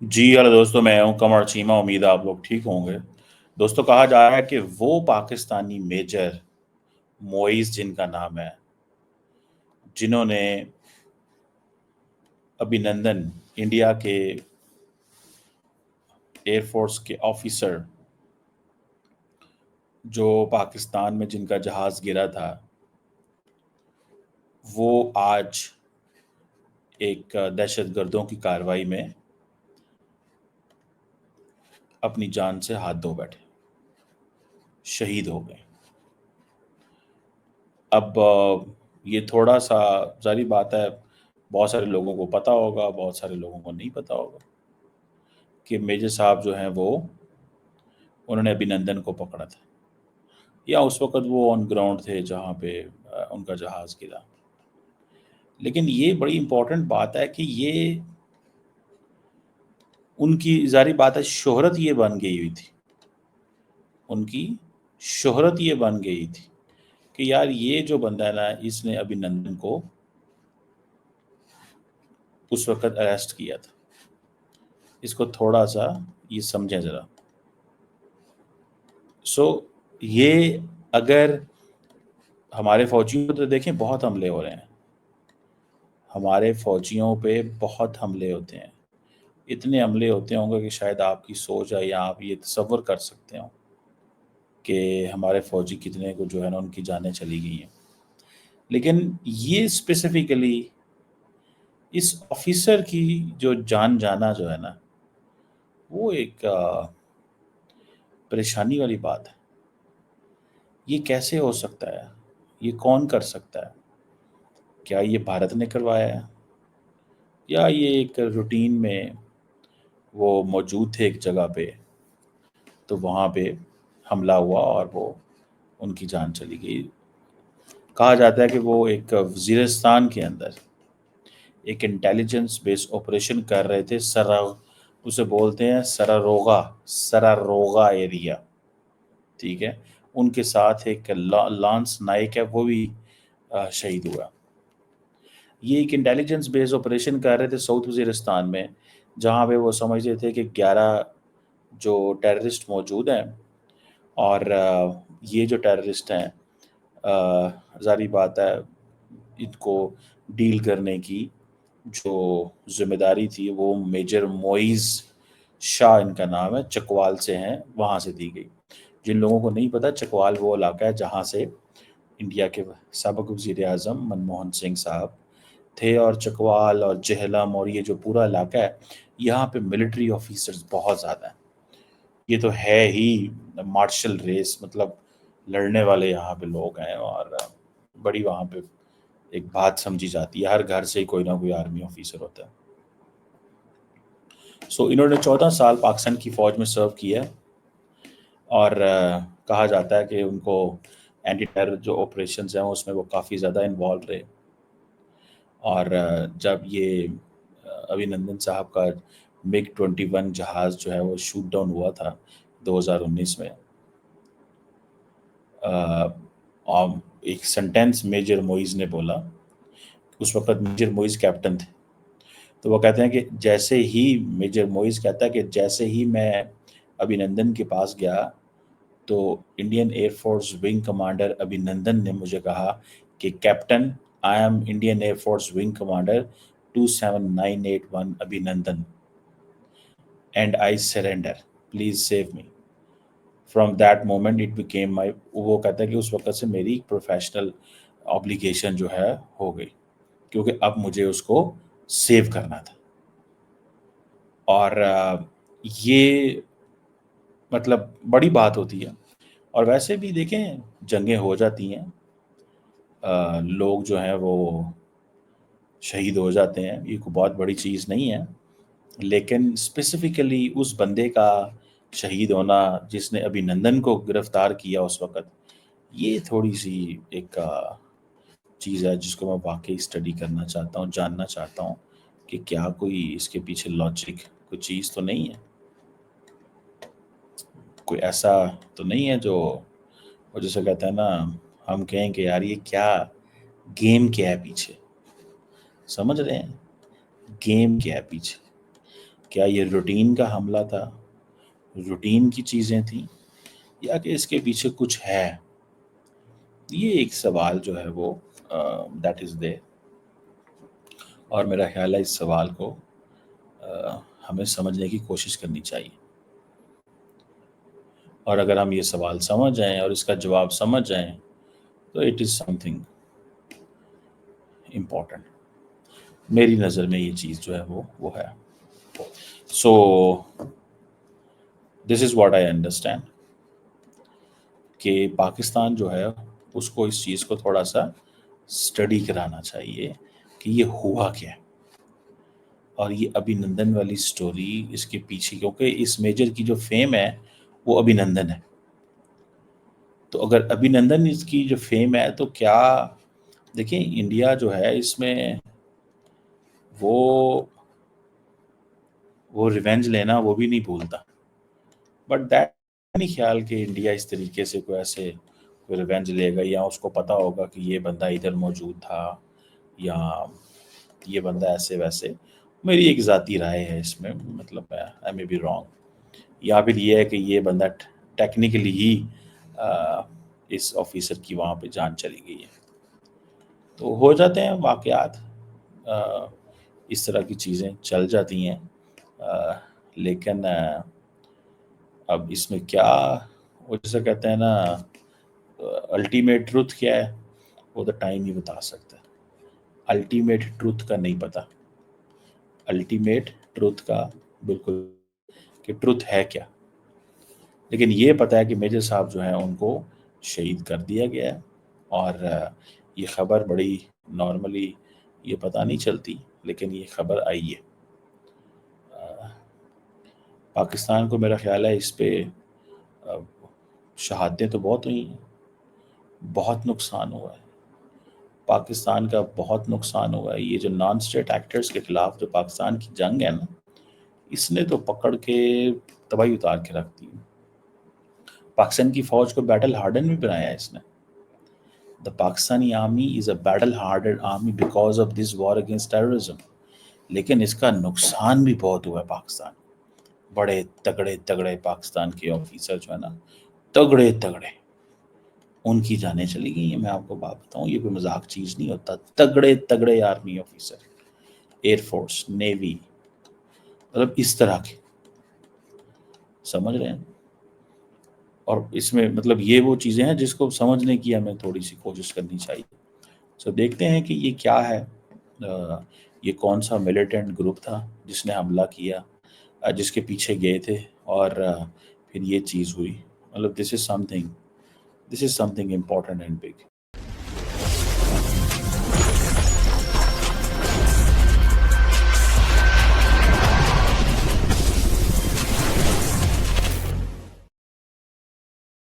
जी hello दोस्तों, मैं हूं कमर चीमा। उम्मीद है आप लोग ठीक होंगे। दोस्तों, कहा जा रहा है कि वो पाकिस्तानी मेजर मोइज जिनका नाम है, जिन्होंने अभिनंदन इंडिया के एयरफोर्स के ऑफिसर, जो पाकिस्तान में जिनका जहाज गिरा था, वो आज एक दहशतगर्दों की कार्रवाई में अपनी जान से हाथ धो बैठे, शहीद हो गए। अब ये थोड़ा सा जारी बात है, बहुत सारे लोगों को पता होगा, बहुत सारे लोगों को नहीं पता होगा कि मेजर साहब जो हैं वो उन्होंने अभिनंदन को पकड़ा था, या उस वक्त वो ऑन ग्राउंड थे जहाँ पे उनका जहाज गिरा। लेकिन ये बड़ी इम्पोर्टेंट बात है कि ये उनकी जारी बात है, शोहरत ये बन गई हुई थी, उनकी शोहरत ये बन गई थी कि यार ये जो बंदा है ना, इसने अभिनंदन को उस वक्त अरेस्ट किया था। इसको थोड़ा सा ये समझें ज़रा। सो ये अगर हमारे फौजियों को तो देखें, बहुत हमले हो रहे हैं, हमारे फौजियों पे बहुत हमले होते हैं। इतने हमले होते होंगे कि शायद आपकी सोच है या आप ये तसव्वुर कर सकते हो कि हमारे फौजी कितने को जो है ना उनकी जानें चली गई हैं। लेकिन ये स्पेसिफिकली इस ऑफिसर की जो जान जाना जो है ना, वो एक परेशानी वाली बात है। ये कैसे हो सकता है? ये कौन कर सकता है? क्या ये भारत ने करवाया है, या ये एक रूटीन में वो मौजूद थे एक जगह पे, तो वहाँ पे हमला हुआ और वो उनकी जान चली गई। कहा जाता है कि वो एक वजीरिस्तान के अंदर एक इंटेलिजेंस बेस्ड ऑपरेशन कर रहे थे। उसे बोलते हैं सरारोगा, सरारोगा एरिया, ठीक है। उनके साथ एक लांस नाइक है, वो भी शहीद हुआ। ये एक इंटेलिजेंस बेस्ड ऑपरेशन कर रहे थे साउथ वजीरिस्तान में, जहाँ पे वो समझते थे कि 11 जो टेररिस्ट मौजूद हैं, और ये जो टेररिस्ट हैं, ज़ाहिर बात है, इनको डील करने की जो ज़िम्मेदारी थी वो मेजर मोइज़ शाह, इनका नाम है, चकवाल से हैं, वहाँ से दी गई। जिन लोगों को नहीं पता, चकवाल वो इलाका है जहाँ से इंडिया के साबिक़ वज़ीर-ए-आज़म मनमोहन सिंह साहब थे, और चकवाल और जेहलम और ये जो पूरा इलाका है, यहाँ पे मिलिट्री ऑफिसर्स बहुत ज़्यादा हैं। ये तो है ही मार्शल रेस, मतलब लड़ने वाले यहाँ पे लोग हैं, और बड़ी वहाँ पे एक बात समझी जाती है, हर घर से ही कोई ना कोई आर्मी ऑफिसर होता है। सो इन्होंने 14 साल पाकिस्तान की फ़ौज में सर्व किया है, और कहा जाता है कि उनको एंटी टेरर जो ऑपरेशंस हैं उसमें वो काफ़ी ज़्यादा इन्वॉल्व रहे। और जब ये अभिनंदन साहब का मिग 21 जहाज़ जो है वो शूट डाउन हुआ था 2019 में, एक सेंटेंस मेजर मोइज़ ने बोला, उस वक्त मेजर मोइज़ कैप्टन थे, तो वो कहते हैं कि जैसे ही मेजर मोइज़ कहता है कि जैसे ही मैं अभिनंदन के पास गया, तो इंडियन एयरफोर्स विंग कमांडर अभिनंदन ने मुझे कहा कि captain, I am Indian air force wing commander 27981 अभिनंदन, and I surrender, please save me. From that moment it became my, वो कहता है कि उस वक्त से मेरी प्रोफेशनल ऑब्लिगेशन जो है हो गई, क्योंकि अब मुझे उसको सेव करना था। और ये मतलब बड़ी बात होती है। और वैसे भी देखें, जंगें हो जाती हैं, लोग जो हैं वो शहीद हो जाते हैं, ये कोई बहुत बड़ी चीज़ नहीं है। लेकिन स्पेसिफिकली उस बंदे का शहीद होना जिसने अभिनंदन को गिरफ्तार किया उस वक़्त, ये थोड़ी-सी एक चीज़ है जिसको मैं वाक़ई स्टडी करना चाहता हूँ, जानना चाहता हूँ कि क्या कोई इसके पीछे लॉजिक, कोई चीज़ तो नहीं है? कोई ऐसा तो नहीं है जो वो जैसे कहते हैं ना, हम कहें कि यार ये क्या गेम क्या है पीछे? समझ रहे हैं? गेम क्या है पीछे? کیا یہ روٹین کا حملہ تھا، روٹین کی چیزیں تھیں، یا کہ اس کے پیچھے کچھ ہے؟ یہ ایک سوال جو ہے وہ دیٹ از دے، اور میرا خیال ہے اس سوال کو ہمیں سمجھنے کی کوشش کرنی چاہیے، اور اگر ہم یہ سوال سمجھ جائیں اور اس کا جواب سمجھ جائیں تو it is something important. میری نظر میں یہ چیز جو ہے وہ ہے. سو دس از واٹ آئی انڈرسٹینڈ کہ پاکستان جو ہے اس کو اس چیز کو تھوڑا سا اسٹڈی کرانا چاہیے کہ یہ ہوا کیا ہے، اور یہ ابھی نندن والی سٹوری اس کے پیچھے، کیونکہ اس میجر کی جو فیم ہے وہ ابھی نندن ہے. تو اگر ابھی نندن اس کی جو فیم ہے تو کیا، دیکھیں انڈیا جو ہے اس میں وہ ریونج لینا وہ بھی نہیں بھولتا، بٹ دیٹ نہیں خیال کہ انڈیا اس طریقے سے کوئی ایسے کوئی ریونج لے گا، یا اس کو پتا ہوگا کہ یہ بندہ ادھر موجود تھا یا یہ بندہ ایسے ویسے. میری ایک ذاتی رائے ہے اس میں، مطلب آئی مے بی رانگ، یا پھر یہ ہے کہ یہ بندہ ٹیکنیکلی ہی اس آفیسر کی وہاں پہ جان چلی گئی ہے. تو ہو جاتے ہیں واقعات، اس طرح کی چیزیں چل جاتی ہیں، لیکن اب اس میں کیا، وہ جیسے کہتے ہیں نا الٹیمیٹ ٹروتھ کیا ہے وہ تو ٹائم ہی بتا سکتا ہے. الٹیمیٹ ٹروتھ کا نہیں پتا، الٹیمیٹ ٹروتھ کا بالکل کہ ٹروتھ ہے کیا، لیکن یہ پتا ہے کہ میجر صاحب جو ہیں ان کو شہید کر دیا گیا ہے. اور یہ خبر بڑی نارملی یہ پتہ نہیں چلتی، لیکن یہ خبر آئی ہے. پاکستان کو میرا خیال ہے اس پہ شہادتیں تو بہت ہوئی ہیں، بہت نقصان ہوا ہے، پاکستان کا بہت نقصان ہوا ہے. یہ جو نان اسٹیٹ ایکٹرز کے خلاف جو پاکستان کی جنگ ہے نا، اس نے تو پکڑ کے تباہی اتار کے رکھ دی. پاکستان کی فوج کو بیٹل ہارڈن بھی بنایا ہے اس نے. The Pakistani army is a battle-hardened army because of this war against terrorism. لیکن اس کا نقصان بھی بہت ہوا ہے پاکستان. بڑے تگڑے تگڑے پاکستان کے آفیسر جو ہے نا، تگڑے تگڑے، ان کی جانیں چلی گئی ہیں. میں آپ کو بات بتاؤں، یہ کوئی مذاق چیز نہیں ہوتا. تگڑے تگڑے army officer, air force, navy, مطلب اس طرح کے، سمجھ رہے ہیں. اور اس میں مطلب یہ وہ چیزیں ہیں جس کو سمجھنے کی ہمیں تھوڑی سی کوشش کرنی چاہیے. سو دیکھتے ہیں کہ یہ کیا ہے، یہ کون سا ملیٹنٹ گروپ تھا جس نے حملہ کیا، جس کے پیچھے گئے تھے، اور پھر یہ چیز ہوئی. مطلب this is something important and big.